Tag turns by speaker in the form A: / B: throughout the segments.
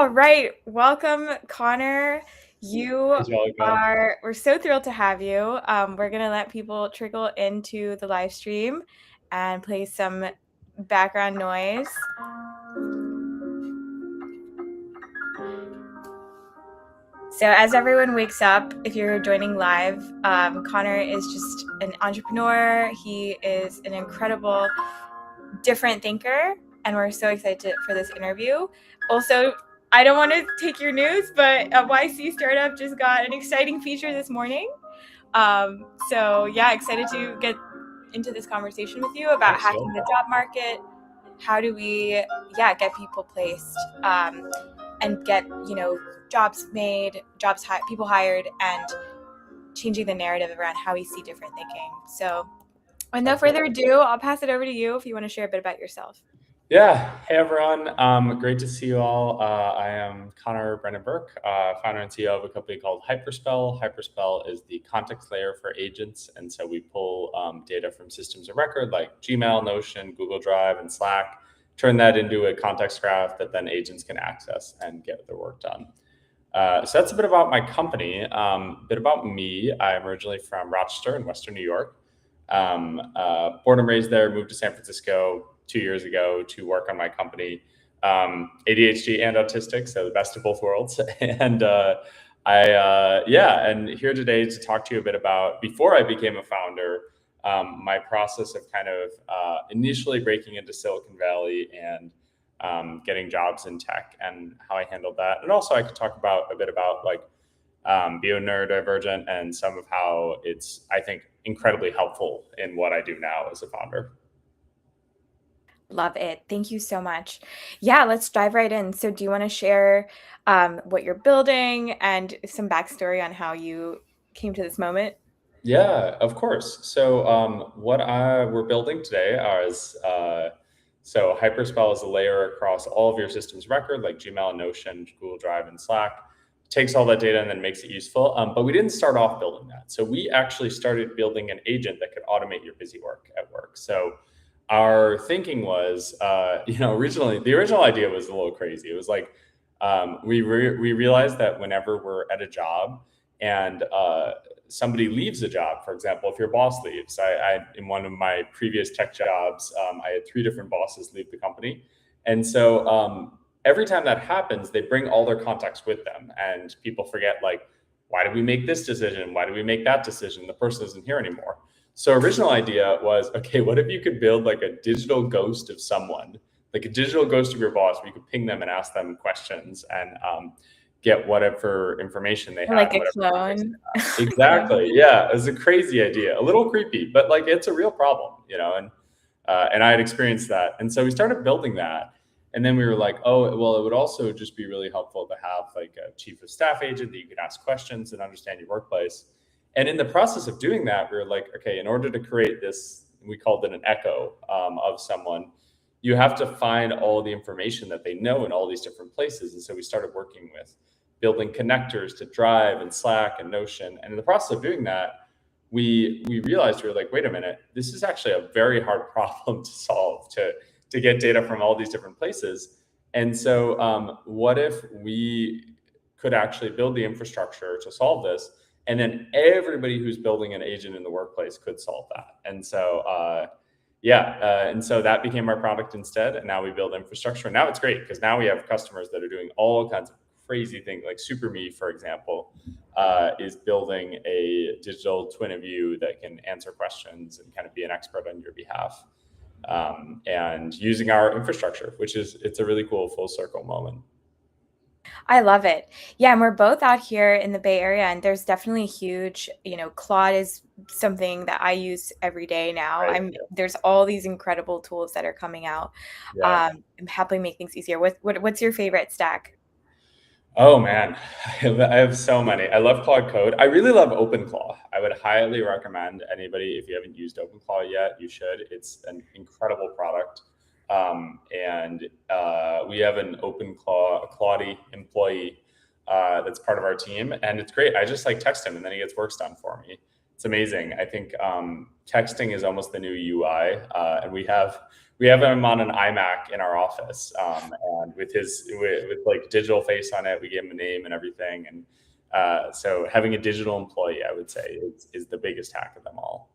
A: All right. Welcome, Connor.
B: Thanks, Malika.
A: We're so thrilled to have you. We're going to let people trickle into the live stream and play some background noise. So, as everyone wakes up, if you're joining live, Connor is just an entrepreneur. He is an incredible, different thinker, and we're so excited for this interview. Also, I don't want to take your news, but a YC startup just got an exciting feature this morning. Excited to get into this conversation with you about hacking the job market. How do we, get people placed and get jobs made, people hired, and changing the narrative around how we see different thinking. So, with no further ado, I'll pass it over to you if you want to share a bit about yourself.
B: Yeah. Hey, everyone. Great to see you all. I am Conor Brennan Burke, founder and CEO of a company called Hyperspell. Hyperspell is the context layer for agents. And so we pull data from systems of record like Gmail, Notion, Google Drive, and Slack, turn that into a context graph that then agents can access and get their work done. So that's a bit about my company. A bit about me. I'm originally from Rochester in Western New York. Born and raised there, moved to San Francisco 2 years ago to work on my company. ADHD and autistic, so the best of both worlds. And and here today to talk to you a bit about, before I became a founder, my process of kind of initially breaking into Silicon Valley and getting jobs in tech and how I handled that. And also I could talk about a bit about being neurodivergent and some of how it's, I think, incredibly helpful in what I do now as a founder.
A: Love it. Thank you so much. Yeah, let's dive right in. So do you want to share what you're building and some backstory on how you came to this moment?
B: Yeah, of course. So what we're building today is, so Hyperspell is a layer across all of your systems record, like Gmail, Notion, Google Drive, and Slack. Takes all that data and then makes it useful. But we didn't start off building that. So we actually started building an agent that could automate your busy work at work. So our thinking was, originally, the original idea was a little crazy. It was like, we realized that whenever we're at a job and somebody leaves a job, for example, if your boss leaves, I in one of my previous tech jobs, I had 3 different bosses leave the company. And so every time that happens, they bring all their contacts with them, and people forget, like, why did we make this decision? Why did we make that decision? The person isn't here anymore. So original idea was, okay, what if you could build like a digital ghost of someone, like a digital ghost of your boss, where you could ping them and ask them questions and get whatever information they have.
A: Like a clone.
B: Exactly. Yeah, it was a crazy idea, a little creepy, but like it's a real problem, and I had experienced that. And so we started building that. And then we were like, oh, well, it would also just be really helpful to have like a chief of staff agent that you could ask questions and understand your workplace. And in the process of doing that, we were like, okay, in order to create this, we called it an echo of someone, you have to find all the information that they know in all these different places. And so we started working with building connectors to Drive and Slack and Notion. And in the process of doing that, we realized, we were like, wait a minute, this is actually a very hard problem to solve, to get data from all these different places. And so what if we could actually build the infrastructure to solve this? And then everybody who's building an agent in the workplace could solve that. And so, and so that became our product instead. And now we build infrastructure. And now it's great because now we have customers that are doing all kinds of crazy things. Like SuperMe, for example, is building a digital twin of you that can answer questions and kind of be an expert on your behalf. And using our infrastructure, it's a really cool full circle moment.
A: I love it. Yeah, and we're both out here in the Bay Area, and there's definitely huge, Claude is something that I use every day now.
B: Right.
A: There's all these incredible tools that are coming out,
B: Yeah.
A: helping make things easier. What's your favorite stack?
B: Oh man, I have so many. I love Claude Code. I really love OpenClaw. I would highly recommend anybody, if you haven't used OpenClaw yet, you should. It's an incredible product. We have an OpenClaw, a Claudie employee that's part of our team, and it's great. I just like text him, and then he gets works done for me. it's amazing. I think texting is almost the new UI, and we have him on an iMac in our office, and with like digital face on it. We gave him a name and everything, and so having a digital employee, I would say, is the biggest hack of them all.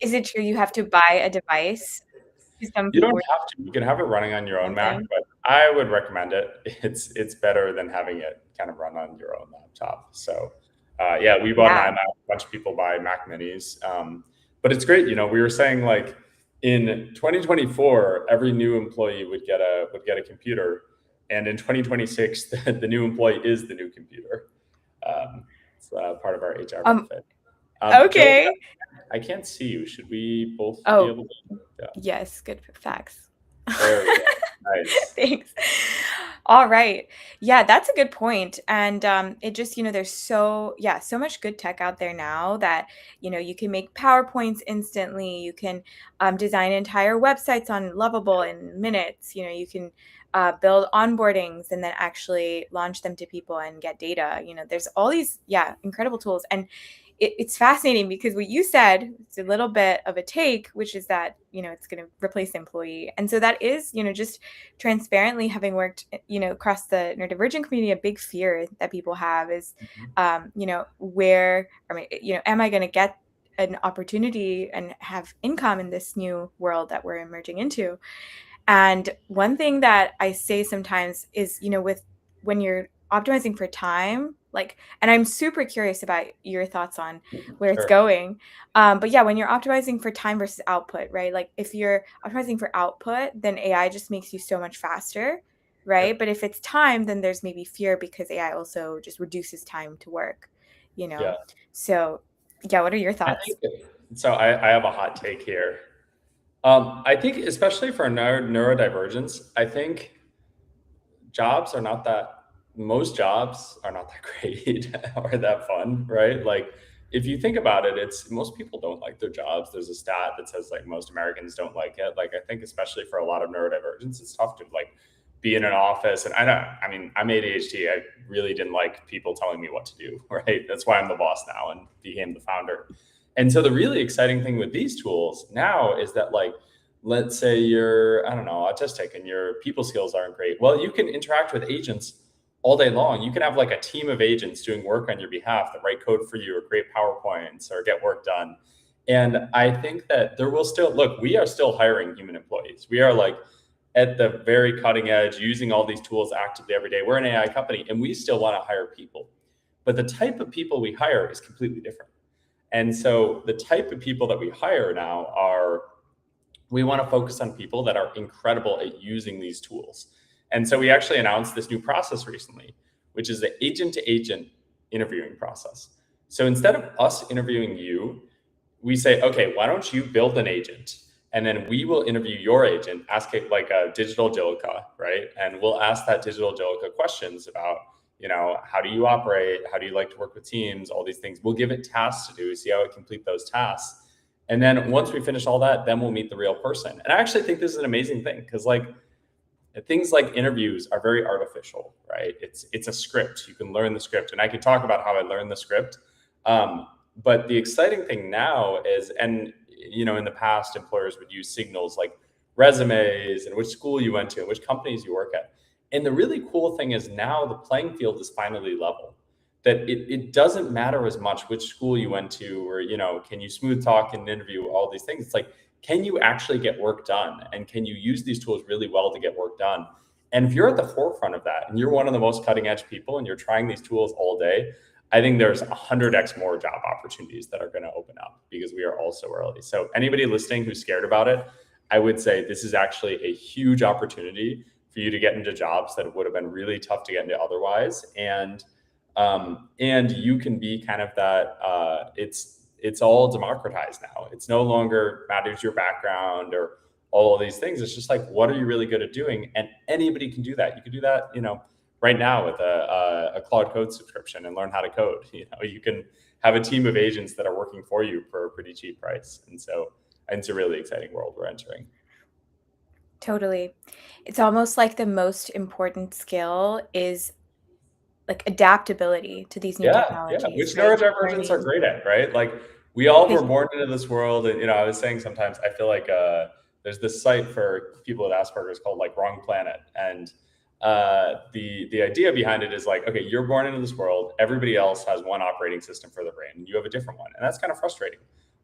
A: Is it true you have to buy a device? Some
B: You don't
A: people
B: have to. You can have it running on your own Mac,
A: something.
B: but I would recommend it. It's better than having it kind of run on your own laptop. So yeah, we bought an iMac. A bunch of people buy Mac Minis, but it's great. We were saying like in 2024, every new employee would get a computer, and in 2026, the new employee is the new computer. It's part of our HR benefit.
A: Okay.
B: Joe, I can't see you. Should we both be able to? Yeah.
A: Yes, good facts.
B: There we go. Nice.
A: Thanks. All right. Yeah, that's a good point. And it just, there's so much good tech out there now that, you can make PowerPoints instantly. You can design entire websites on Lovable in minutes. You can build onboardings and then actually launch them to people and get data. There's all these, incredible tools. And it's fascinating because what you said, it's a little bit of a take, which is that, it's going to replace the employee. And so that is, just transparently having worked, across the neurodivergent community, a big fear that people have is, am I going to get an opportunity and have income in this new world that we're emerging into? And one thing that I say sometimes is, when you're optimizing for time, and I'm super curious about your thoughts on where it's going. But yeah, when you're optimizing for time versus output, right? Like if you're optimizing for output, then AI just makes you so much faster, right? Yep. But if it's time, then there's maybe fear because AI also just reduces time to work,
B: Yeah.
A: So yeah, what are your thoughts?
B: So I have a hot take here. I think especially for neurodivergence, I think most jobs are not that great or that fun, right? Like if you think about it, most people don't like their jobs. There's a stat that says like most Americans don't like it. Like I think especially for a lot of neurodivergence, it's tough to like be in an office. And I'm ADHD. I really didn't like people telling me what to do, right? That's why I'm the boss now and became the founder. And so the really exciting thing with these tools now is that like, let's say you're, autistic and your people skills aren't great. Well, you can interact with agents all day long. You can have like a team of agents doing work on your behalf that write code for you or create PowerPoints or get work done. And I think that we are still hiring human employees. We are like at the very cutting edge, using all these tools actively every day. We're an AI company and we still want to hire people. But the type of people we hire is completely different. And so the type of people that we hire now we want to focus on people that are incredible at using these tools. And so we actually announced this new process recently, which is the agent-to-agent interviewing process. So instead of us interviewing you, we say, okay, why don't you build an agent? And then we will interview your agent, ask it like a digital Jilica, right? And we'll ask that digital Jilica questions about, how do you operate? How do you like to work with teams? All these things. We'll give it tasks to do, see how it complete those tasks. And then once we finish all that, then we'll meet the real person. And I actually think this is an amazing thing because like things like interviews are very artificial, right? It's a script. You can learn the script. And I can talk about how I learned the script. But the exciting thing now is, and in the past, employers would use signals like resumes and which school you went to and which companies you work at. And the really cool thing is now the playing field is finally level. That it doesn't matter as much which school you went to or, can you smooth talk in an interview, all these things. It's like, can you actually get work done? And can you use these tools really well to get work done? And if you're at the forefront of that and you're one of the most cutting edge people and you're trying these tools all day, I think there's 100x more job opportunities that are going to open up because we are all so early. So anybody listening who's scared about it, I would say this is actually a huge opportunity for you to get into jobs that would have been really tough to get into otherwise. And you can be kind of that, it's all democratized now. It's no longer matters your background or all of these things. It's just like, what are you really good at doing? And anybody can do that. You can do that, right now with a Claude Code subscription and learn how to code. You can have a team of agents that are working for you for a pretty cheap price. And so it's a really exciting world we're entering.
A: Totally. It's almost like the most important skill is like adaptability to these new technologies,
B: which
A: right?
B: neurodivergents are
A: Learning.
B: great at, right? Like we all were born into this world, and I was saying sometimes I feel like there's this site for people with Asperger's called like Wrong Planet, and the idea behind it is like, okay, you're born into this world, everybody else has one operating system for the brain, and you have a different one, and that's kind of frustrating.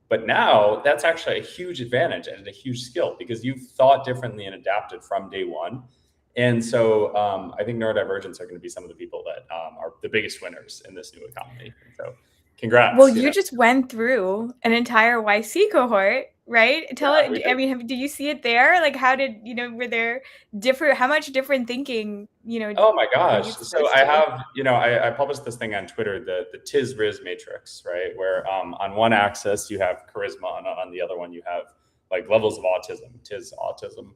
B: But now that's actually a huge advantage and a huge skill because you've thought differently and adapted from day one. And so I think neurodivergents are going to be some of the people that are the biggest winners in this new economy. So congrats.
A: Well, you just went through an entire YC cohort, right? I mean, did you see it there? Like, how did, were there how much different thinking,
B: Oh my
A: were you
B: gosh. So
A: exposed
B: I
A: to?
B: have, I published this thing on Twitter, the Tiz Matrix, right? Where on one axis you have charisma, and on the other one you have like levels of autism, Tiz autism.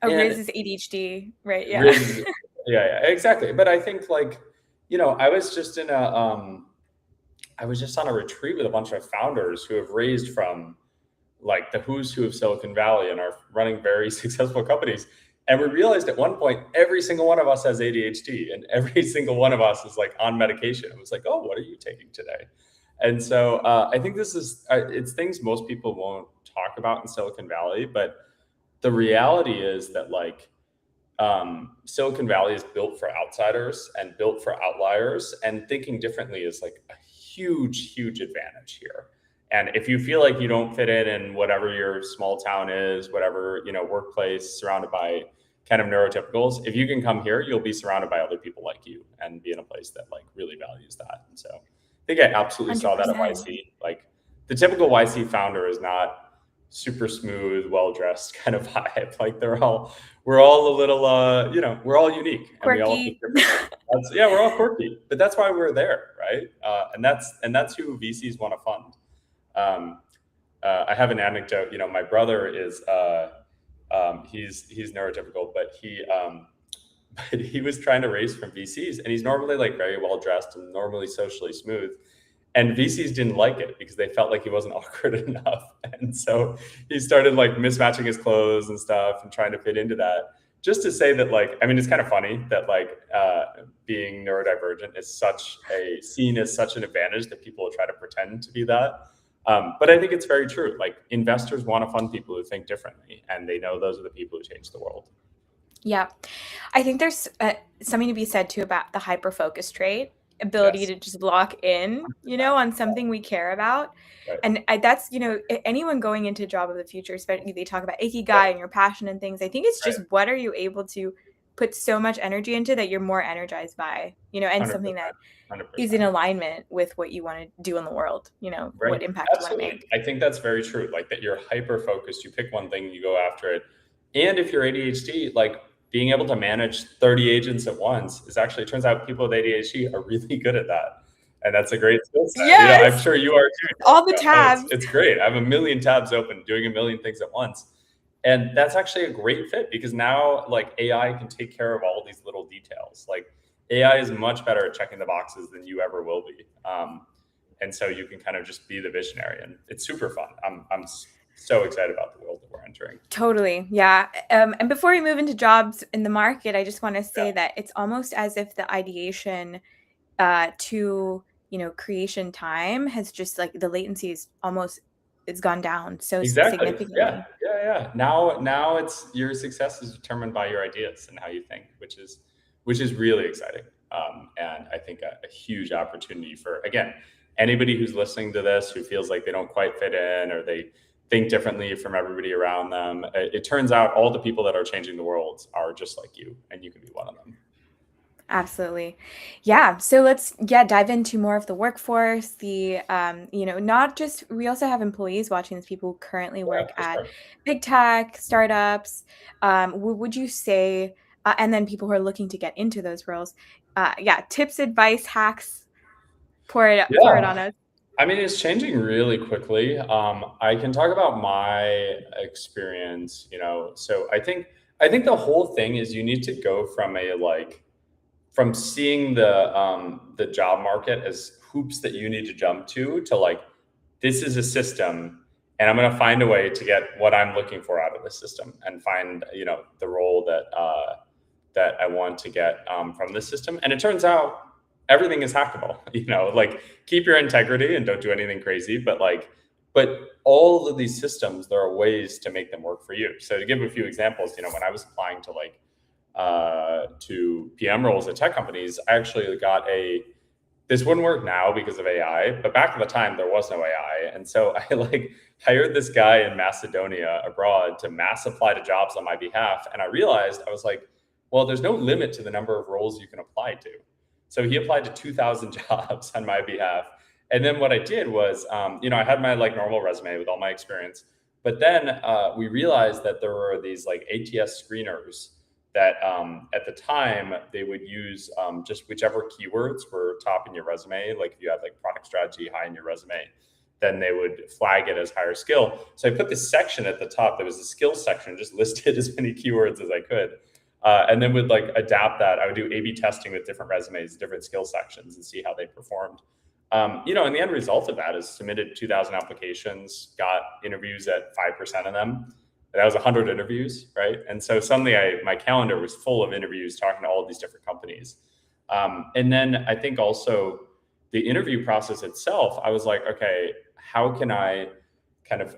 A: Rizz is ADHD, right? Yeah.
B: Rizz, yeah, exactly. But I think like, I was just on a retreat with a bunch of founders who have raised from like the who's who of Silicon Valley and are running very successful companies. And we realized at one point, every single one of us has ADHD and every single one of us is like on medication. It was like, oh, what are you taking today? And so I think this is, it's things most people won't talk about in Silicon Valley, but the reality is that like Silicon Valley is built for outsiders and built for outliers, and thinking differently is like a huge, huge advantage here. And if you feel like you don't fit in whatever your small town is, whatever, workplace surrounded by kind of neurotypicals, if you can come here, you'll be surrounded by other people like you and be in a place that like really values that. And so I think I absolutely 100%. Saw that at YC. Like the typical YC founder is not super smooth, well-dressed kind of vibe. Like we're all a little, we're all unique.
A: Quirky.
B: And we all think differently. We're all quirky, but that's why we're there, right? And that's who VCs want to fund. I have an anecdote. My brother is he's neurotypical, but he was trying to raise from VCs, and he's normally like very well dressed and normally socially smooth. And VCs didn't like it because they felt like he wasn't awkward enough. And so he started like mismatching his clothes and stuff and trying to fit into that. Just to say that, like, I mean, it's kind of funny that like being neurodivergent is seen as such an advantage that people will try to pretend to be that. But I think it's very true. Like investors want to fund people who think differently, and they know those are the people who change the world.
A: Yeah. I think there's something to be said too about the hyper-focus trait. Ability to just lock in, on something we care about. Right. And that's, anyone going into job of the future, especially they talk about ikigai and your passion and things. I think it's just what are you able to put so much energy into that you're more energized by, and 100%, something that 100%. Is in alignment with what you want to do in the world, what impact
B: Absolutely.
A: you want to make.
B: I think that's very true. Like that you're hyper-focused, you pick one thing, you go after it. And if you're ADHD, like being able to manage 30 agents at once is actually, it turns out people with ADHD are really good at that. And that's a great skill set.
A: Yes.
B: I'm sure you are too.
A: All the tabs.
B: It's great. I have a million tabs open, doing a million things at once. And that's actually a great fit because now like AI can take care of all these little details. Like AI is much better at checking the boxes than you ever will be. And so you can kind of just be the visionary, and it's super fun. I'm so excited about the world that we're entering.
A: Totally. Yeah. And before we move into jobs in the market, I just want to say that it's almost as if the ideation to, creation time has just like the latency is it's gone down so significantly.
B: Yeah. Now it's your success is determined by your ideas and how you think, which is really exciting. And I think a huge opportunity for, again, anybody who's listening to this who feels like they don't quite fit in or they think differently from everybody around them. It turns out all the people that are changing the world are just like you, and you can be one of them.
A: Absolutely. Yeah. So let's dive into more of the workforce, the, not just, we also have employees watching this, people who currently work at big tech, startups. Would you say, and then people who are looking to get into those roles, tips, advice, hacks, pour it on us.
B: I mean, it's changing really quickly. I can talk about my experience, so I think the whole thing is you need to go from seeing the job market as hoops that you need to jump to like, this is a system and I'm going to find a way to get what I'm looking for out of the system and find, the role that I want to get from the system. And it turns out everything is hackable, like keep your integrity and don't do anything crazy, but all of these systems, there are ways to make them work for you. So to give a few examples, when I was applying to PM roles at tech companies, I actually got this wouldn't work now because of AI, but back at the time there was no AI. And so I hired this guy in Macedonia abroad to mass apply to jobs on my behalf. And I realized, I was like, well, there's no limit to the number of roles you can apply to. So he applied to 2,000 jobs on my behalf. And then what I did was, I had my normal resume with all my experience, but then we realized that there were these ATS screeners that at the time they would use just whichever keywords were top in your resume. Like if you had product strategy high in your resume, then they would flag it as higher skill. So I put this section at the top. There was a skills section, just listed as many keywords as I could. And then would adapt that. I would do A/B testing with different resumes, different skill sections, and see how they performed. And the end result of that is submitted 2,000 applications, got interviews at 5% of them. That was 100 interviews, right? And so suddenly my calendar was full of interviews talking to all of these different companies. And then I think also the interview process itself, I was like, okay, how can I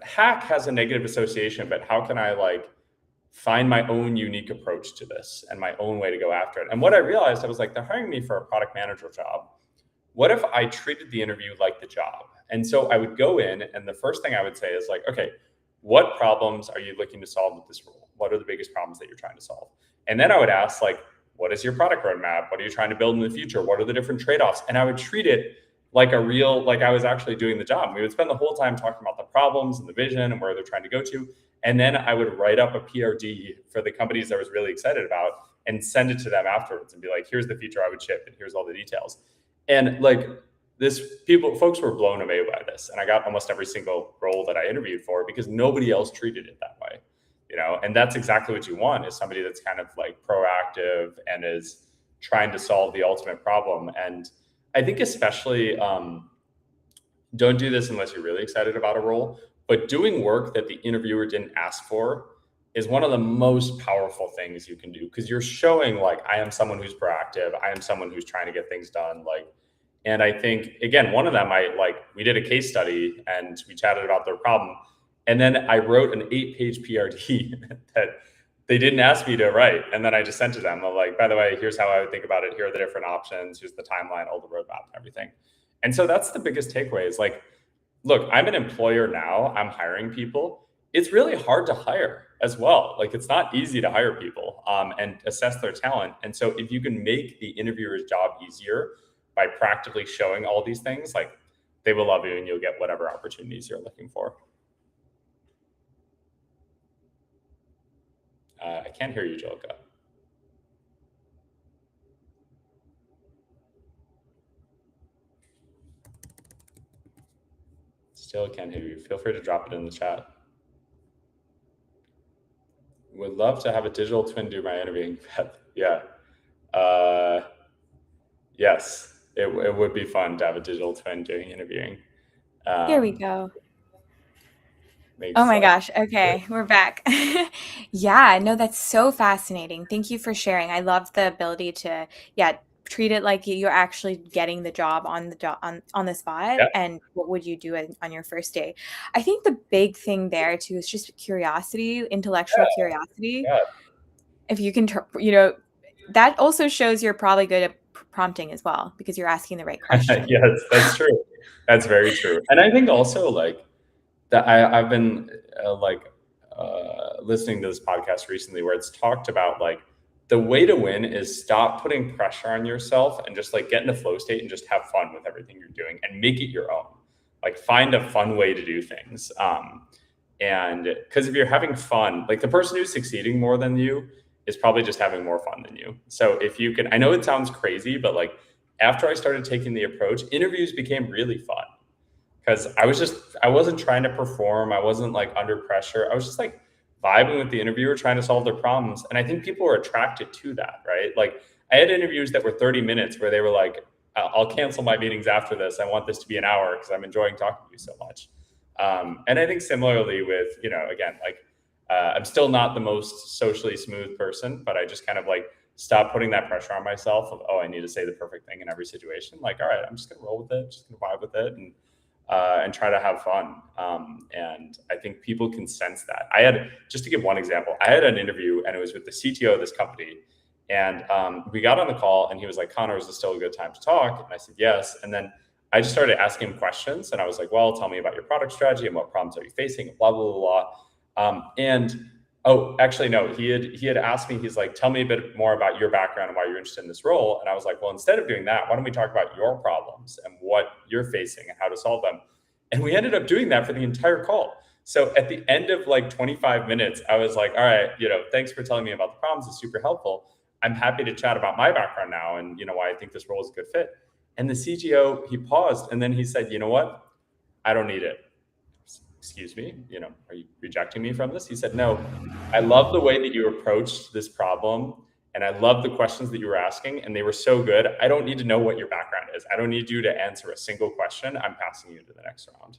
B: hack has a negative association, but how can I find my own unique approach to this and my own way to go after it? And what I realized, I was like, they're hiring me for a product manager job. What if I treated the interview like the job? And so I would go in, and the first thing I would say is okay, what problems are you looking to solve with this role? What are the biggest problems that you're trying to solve? And then I would ask what is your product roadmap? What are you trying to build in the future? What are the different trade-offs? And I would treat it like I was actually doing the job. We would spend the whole time talking about the problems and the vision and where they're trying to go to. And then I would write up a PRD for the companies I was really excited about and send it to them afterwards and be like, here's the feature I would ship and here's all the details. And folks were blown away by this. And I got almost every single role that I interviewed for because nobody else treated it that way, and that's exactly what you want, is somebody that's proactive and is trying to solve the ultimate problem. And I think especially don't do this unless you're really excited about a role, but doing work that the interviewer didn't ask for is one of the most powerful things you can do, because you're showing I am someone who's proactive. I am someone who's trying to get things done. And I think, again, one of them, we did a case study and we chatted about their problem. And then I wrote an 8-page PRD that they didn't ask me to write. And then I just sent to them. I'm like, by the way, here's how I would think about it. Here are the different options. Here's the timeline, all the roadmap and everything. And so that's the biggest takeaway is look, I'm an employer now. I'm hiring people. It's really hard to hire as well. It's not easy to hire people and assess their talent. And so if you can make the interviewer's job easier by practically showing all these things, they will love you and you'll get whatever opportunities you're looking for. I can't hear you, Jolka. Still can't hear you. Feel free to drop it in the chat. Would love to have a digital twin do my interviewing. Yeah. Yes. It would be fun to have a digital twin doing interviewing.
A: Here we go. Oh my gosh. Okay, we're back. Yeah, no, that's so fascinating. Thank you for sharing. I love the ability to, treat it like you're actually getting the job on the spot.
B: Yeah.
A: And what would you do on your first day? I think the big thing there too is just curiosity, intellectual curiosity.
B: Yeah.
A: If you can, that also shows you're probably good at prompting as well, because you're asking the right question.
B: Yes, that's true. That's very true. And I think also that I've been listening to this podcast recently where it's talked about the way to win is stop putting pressure on yourself and just get in a flow state and just have fun with everything you're doing and make it your own. Find a fun way to do things. And because if you're having fun, the person who's succeeding more than you is probably just having more fun than you. So if you can, I know it sounds crazy, but after I started taking the approach, interviews became really fun. Because I wasn't trying to perform. I wasn't under pressure. I was just vibing with the interviewer, trying to solve their problems. And I think people were attracted to that, right? I had interviews that were 30 minutes where they were I'll cancel my meetings after this. I want this to be an hour because I'm enjoying talking to you so much. And I think similarly with, again, I'm still not the most socially smooth person, but I just stop putting that pressure on myself of, oh, I need to say the perfect thing in every situation. Like, all right, I'm just gonna roll with it, just gonna vibe with it, and try to have fun. And I think people can sense that. Just to give one example, I had an interview and it was with the CTO of this company. And we got on the call and he was like, Conor, is this still a good time to talk? And I said, yes. And then I just started asking him questions and I was like, well, tell me about your product strategy and what problems are you facing, blah, blah, blah, blah. Oh, actually, no, he had asked me, he's like, tell me a bit more about your background and why you're interested in this role. And I was like, well, instead of doing that, why don't we talk about your problems and what you're facing and how to solve them? And we ended up doing that for the entire call. So at the end of like 25 minutes, I was like, all right, thanks for telling me about the problems. It's super helpful. I'm happy to chat about my background now and why I think this role is a good fit. And the CTO, he paused and then he said, you know what? I don't need it. Excuse me, are you rejecting me from this? He said, no, I love the way that you approached this problem. And I love the questions that you were asking. And they were so good. I don't need to know what your background is. I don't need you to answer a single question. I'm passing you to the next round.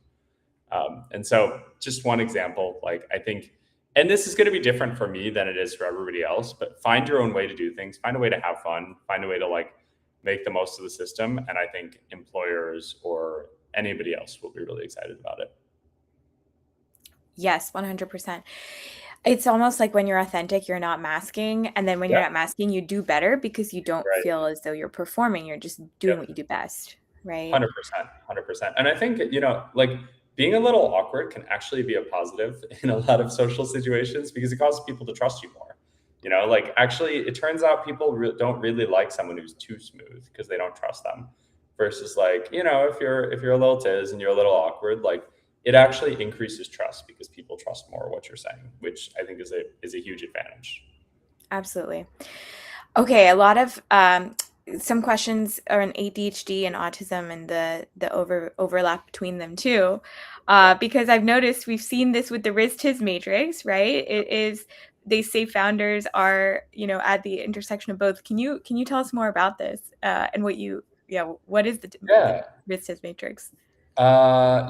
B: And so just one example, like I think, and this is going to be different for me than it is for everybody else, but find your own way to do things, find a way to have fun, find a way to like make the most of the system. And I think employers or anybody else will be really excited about it.
A: Yes, 100%. It's almost like when you're authentic, you're not masking. And then when you're not masking, you do better because you don't feel as though you're performing. You're just doing what you do best, right?
B: 100%, 100%. And I think, like being a little awkward can actually be a positive in a lot of social situations because it causes people to trust you more. Like actually it turns out people don't really like someone who's too smooth because they don't trust them versus like, if you're a little Tiz and you're a little awkward, like it actually increases trust because people trust more what you're saying, which I think is a huge advantage.
A: Absolutely. Okay, a lot of some questions are in ADHD and autism and the overlap between them too, because I've noticed we've seen this with the Rizz Tiz Matrix, right? It is they say founders are at the intersection of both. Can you tell us more about this and what is the Rizz Tiz Matrix?
B: So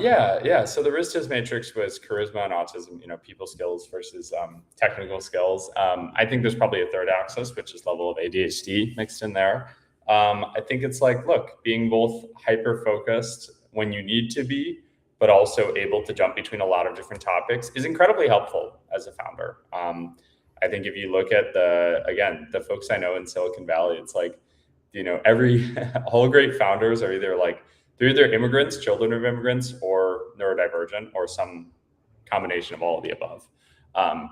B: the Rizz Tiz Matrix was charisma and autism, people skills versus technical skills. I think there's probably a third axis, which is level of ADHD mixed in there. I think it's like, look, being both hyper focused when you need to be, but also able to jump between a lot of different topics is incredibly helpful as a founder. I think if you look at the folks I know in Silicon Valley, it's like, all great founders are they're either immigrants, children of immigrants, or neurodivergent, or some combination of all of the above.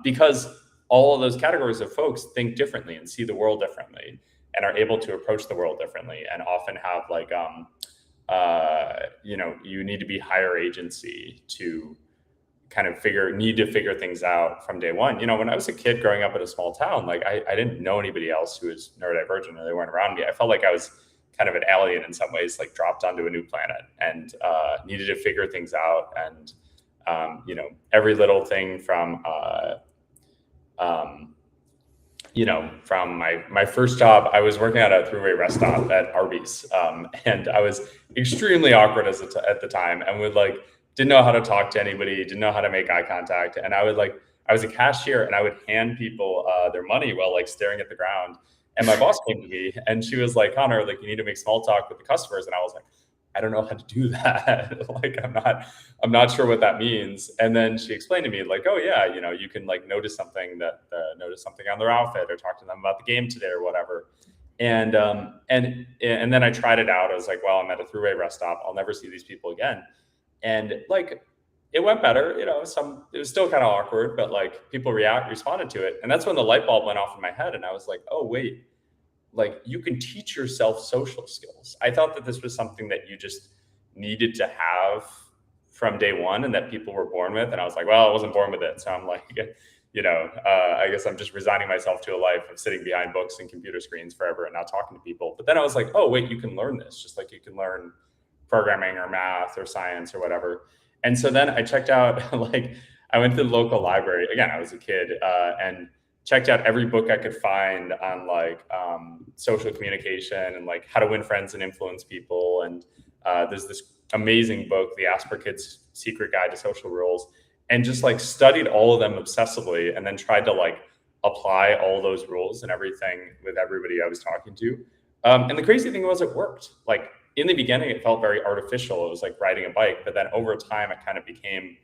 B: Because all of those categories of folks think differently and see the world differently and are able to approach the world differently and often have like, you need to be higher agency to kind of need to figure things out from day one. When I was a kid growing up in a small town, like I didn't know anybody else who was neurodivergent or they weren't around me. I felt like I was kind of an alien in some ways, like dropped onto a new planet and needed to figure things out. And, every little thing from, from my first job, I was working at a three-way rest stop at Arby's. And I was extremely awkward at the time and didn't know how to talk to anybody, didn't know how to make eye contact. And I was a cashier and I would hand people their money while staring at the ground. And my boss came to me and she was like, Conor, you need to make small talk with the customers. And I was like, I don't know how to do that. I'm not sure what that means. And then she explained to me oh yeah, you can notice something on their outfit or talk to them about the game today or whatever. And then I tried it out. I was like, well, I'm at a three-way rest stop. I'll never see these people again. And it went better, it was still kind of awkward, but people responded to it. And that's when the light bulb went off in my head. And I was like, oh, wait, you can teach yourself social skills. I thought that this was something that you just needed to have from day one and that people were born with. And I was like, well, I wasn't born with it. So I'm I guess I'm just resigning myself to a life of sitting behind books and computer screens forever and not talking to people. But then I was like, oh, wait, you can learn this just like you can learn programming or math or science or whatever. And so then I checked out, I went to the local library. Again, I was a kid and checked out every book I could find on social communication and how to win friends and influence people. And there's this amazing book, The Asper Kid's Secret Guide to Social Rules, and just studied all of them obsessively and then tried to apply all those rules and everything with everybody I was talking to. And the crazy thing was it worked. Like in the beginning, it felt very artificial. It was like riding a bike, but then over time, it kind of became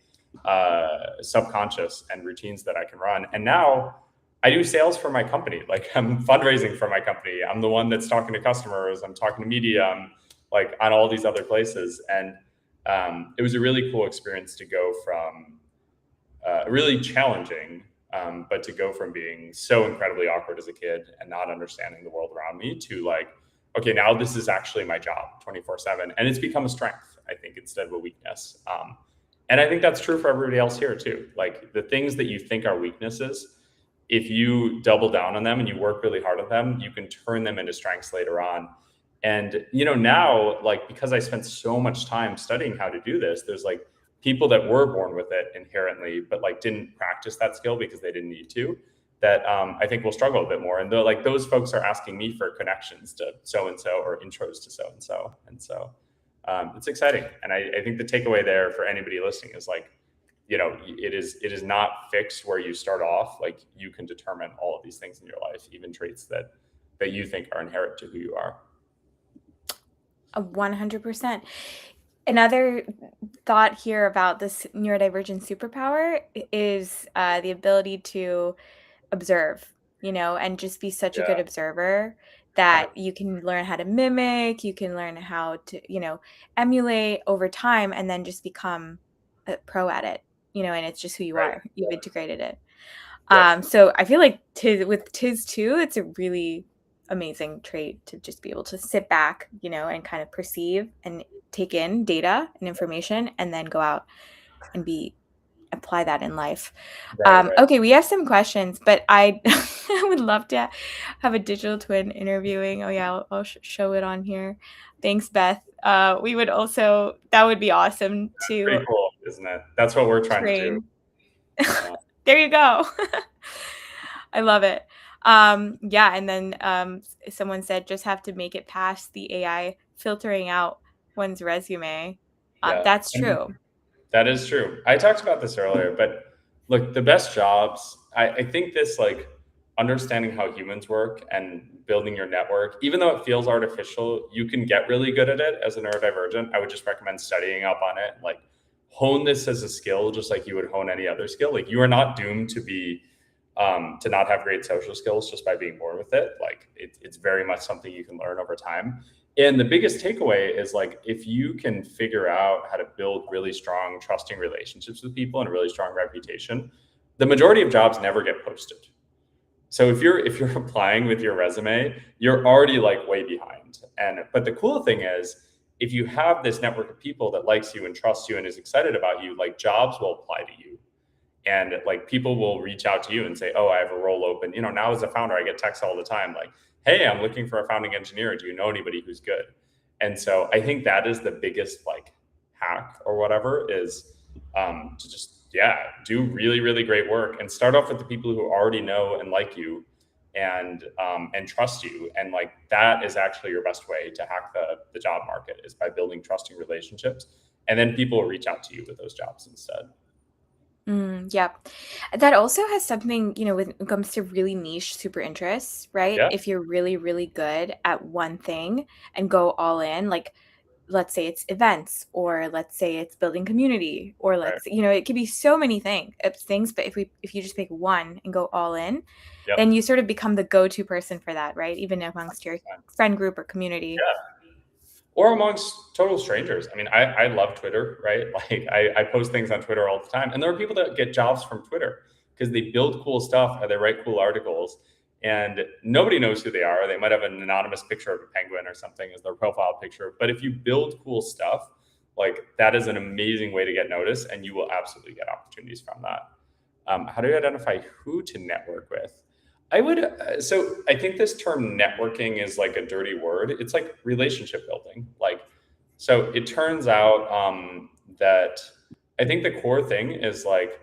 B: subconscious and routines that I can run. And now I do sales for my company. Like I'm fundraising for my company. I'm the one that's talking to customers. I'm talking to media. I'm like on all these other places. And it was a really cool experience to go from really challenging, but to go from being so incredibly awkward as a kid and not understanding the world around me to like, okay, now this is actually my job 24/7. And it's become a strength, I think, instead of a weakness. And I think that's true for everybody else here too. Like the things that you think are weaknesses, if you double down on them and you work really hard on them, you can turn them into strengths later on. And, you know, now, like, because I spent so much time studying how to do this, there's like people that were born with it inherently, but like didn't practice that skill because they didn't need to, that I think will struggle a bit more. And like those folks are asking me for connections to so-and-so or intros to so-and-so. And so it's exciting. And I think the takeaway there for anybody listening is like, you know, it is not fixed where you start off. Like you can determine all of these things in your life, even traits that you think are inherent to who you are.
A: 100%. Another thought here about this neurodivergent superpower is the ability to observe, you know, and just be such a good observer that you can learn how to mimic, you can learn how to, you know, emulate over time and then just become a pro at it, you know, and it's just who you are. You've integrated it. So I feel like with Tiz too, it's a really amazing trait to just be able to sit back, you know, and kind of perceive and take in data and information and then go out and apply that in life. Okay, we have some questions, but I would love to have a digital twin interviewing. Oh yeah, I'll show it on here. Thanks, Beth. We would also, that would be awesome to.
B: Pretty cool, isn't it? That's what we're trying to do.
A: There you go. I love it. Yeah, and then someone said just have to make it past the AI filtering out one's resume. That's true.
B: That is true. I talked about this earlier, but look, the best jobs, I think this like understanding how humans work and building your network, even though it feels artificial, you can get really good at it as a neurodivergent. I would just recommend studying up on it. Like hone this as a skill, just like you would hone any other skill. Like you are not doomed to be to not have great social skills just by being born with it. Like it's very much something you can learn over time. And the biggest takeaway is like, if you can figure out how to build really strong, trusting relationships with people and a really strong reputation, the majority of jobs never get posted. So if you're applying with your resume, you're already like way behind. But the cool thing is, if you have this network of people that likes you and trusts you and is excited about you, like jobs will apply to you. And like people will reach out to you and say, oh, I have a role open. You know, now as a founder, I get texts all the time like, hey, I'm looking for a founding engineer. Do you know anybody who's good? And so I think that is the biggest like hack or whatever is to just, do really, really great work and start off with the people who already know and like you and trust you. And like, that is actually your best way to hack the job market is by building trusting relationships. And then people will reach out to you with those jobs instead.
A: Yeah. That also has something, you know, when it comes to really niche super interests, right?
B: Yeah.
A: If you're really, really good at one thing and go all in, like, let's say it's events, or let's say it's building community, or you know, it could be so many things, but if you just pick one and go all in, then you sort of become the go-to person for that, right? Even amongst your friend group or community.
B: Yeah. Or amongst total strangers. I mean, I love Twitter, right? Like I post things on Twitter all the time. And there are people that get jobs from Twitter because they build cool stuff or they write cool articles and nobody knows who they are. They might have an anonymous picture of a penguin or something as their profile picture. But if you build cool stuff, like that is an amazing way to get noticed and you will absolutely get opportunities from that. How do you identify who to network with? So I think this term networking is like a dirty word. It's like relationship building. Like, so it turns out that I think the core thing is like,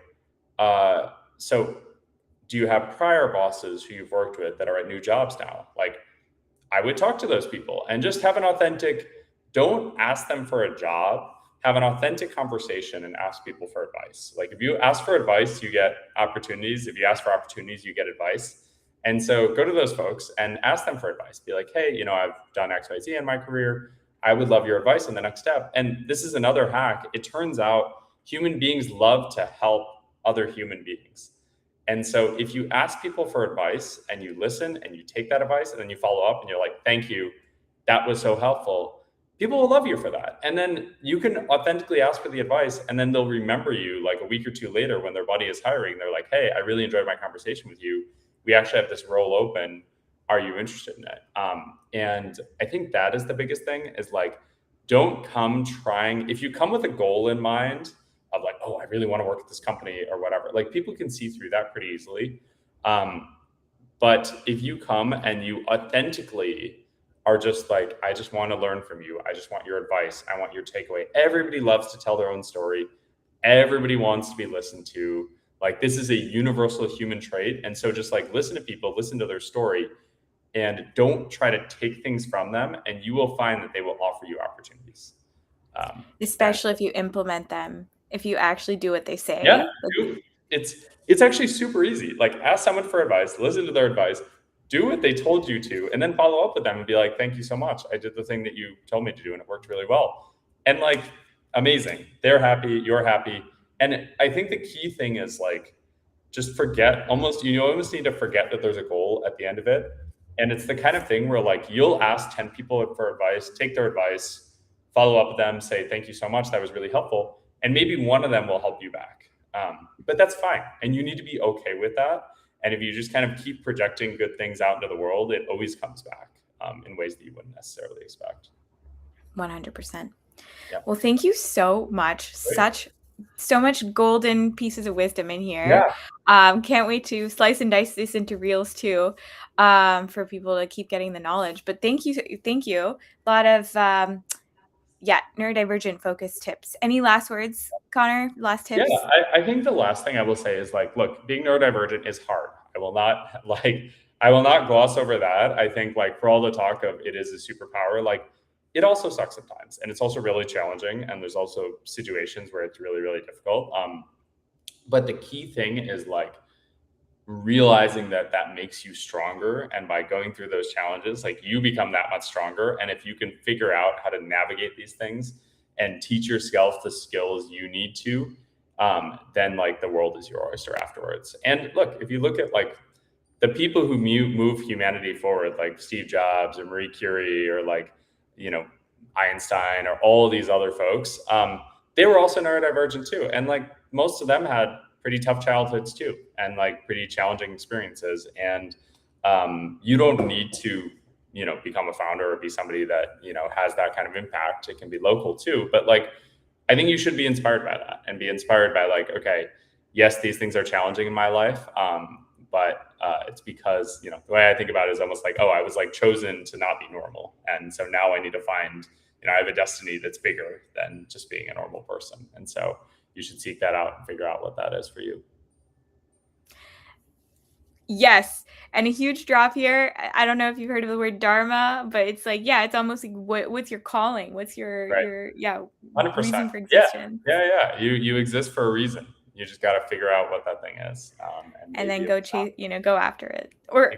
B: so do you have prior bosses who you've worked with that are at new jobs now? Like, I would talk to those people and just have an authentic, don't ask them for a job, have an authentic conversation and ask people for advice. Like if you ask for advice, you get opportunities. If you ask for opportunities, you get advice. And so go to those folks and ask them for advice. Be like, hey, I've done X, Y, Z in my career. I would love your advice on the next step. And this is another hack. It turns out human beings love to help other human beings. And so if you ask people for advice and you listen and you take that advice and then you follow up and you're like, thank you, that was so helpful, people will love you for that. And then you can authentically ask for the advice, and then they'll remember you like a week or two later when their buddy is hiring. They're like, hey, I really enjoyed my conversation with you. We actually have this role open. Are you interested in it? And I think that is the biggest thing, is like, don't come trying. If you come with a goal in mind of like, oh, I really want to work at this company or whatever, like people can see through that pretty easily. But if you come and you authentically are just like, I just want to learn from you. I just want your advice. I want your takeaway. Everybody loves to tell their own story. Everybody wants to be listened to. Like this is a universal human trait. And so just like listen to people, listen to their story, and don't try to take things from them. And you will find that they will offer you opportunities.
A: Especially if you implement them, if you actually do what they say.
B: Yeah, it's actually super easy. Like ask someone for advice, listen to their advice, do what they told you to, and then follow up with them and be like, thank you so much. I did the thing that you told me to do and it worked really well. And like, amazing. They're happy, you're happy. And I think the key thing is like, just forget, almost need to forget that there's a goal at the end of it. And it's the kind of thing where like, you'll ask 10 people for advice, take their advice, follow up with them, say, thank you so much. That was really helpful. And maybe one of them will help you back. But that's fine. And you need to be okay with that. And if you just kind of keep projecting good things out into the world, it always comes back in ways that you wouldn't necessarily expect.
A: 100%.
B: Yeah.
A: Well, thank you so much. Great. So much golden pieces of wisdom in here. Yeah. Can't wait to slice and dice this into reels too, for people to keep getting the knowledge. But thank you. A lot of neurodivergent focused tips. Any last words, Conor? Last tips?
B: Yeah, I think the last thing I will say is like, look, being neurodivergent is hard. I will not gloss over that. I think like for all the talk of it is a superpower, like it also sucks sometimes, and it's also really challenging. And there's also situations where it's really, really difficult. But the key thing is like realizing that makes you stronger. And by going through those challenges, like you become that much stronger. And if you can figure out how to navigate these things and teach yourself the skills you need to, then like the world is your oyster afterwards. And look, if you look at like the people who move humanity forward, like Steve Jobs or Marie Curie or like, Einstein or all these other folks, they were also neurodivergent too. And like most of them had pretty tough childhoods too, and like pretty challenging experiences. And you don't need to, become a founder or be somebody that, has that kind of impact. It can be local too. But like, I think you should be inspired by that and be inspired by like, okay, yes, these things are challenging in my life. But it's because, the way I think about it is almost like, oh, I was like chosen to not be normal. And so now I need to find, I have a destiny that's bigger than just being a normal person. And so you should seek that out and figure out what that is for you.
A: Yes. And a huge drop here. I don't know if you've heard of the word dharma, but it's like, it's almost like what's your calling? What's your
B: 100%.
A: Reason for existence?
B: Yeah. You exist for a reason. You just got to figure out what that thing is.
A: And then go chase, go after it or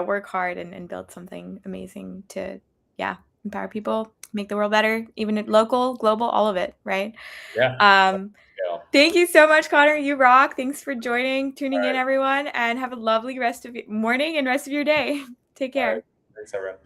A: work hard and build something amazing to, empower people, make the world better, even at local, global, all of it. Right.
B: Yeah.
A: Thank you so much, Conor. You rock. Thanks for tuning in, everyone, and have a lovely rest of your morning and rest of your day. Take care.
B: Thanks, everyone.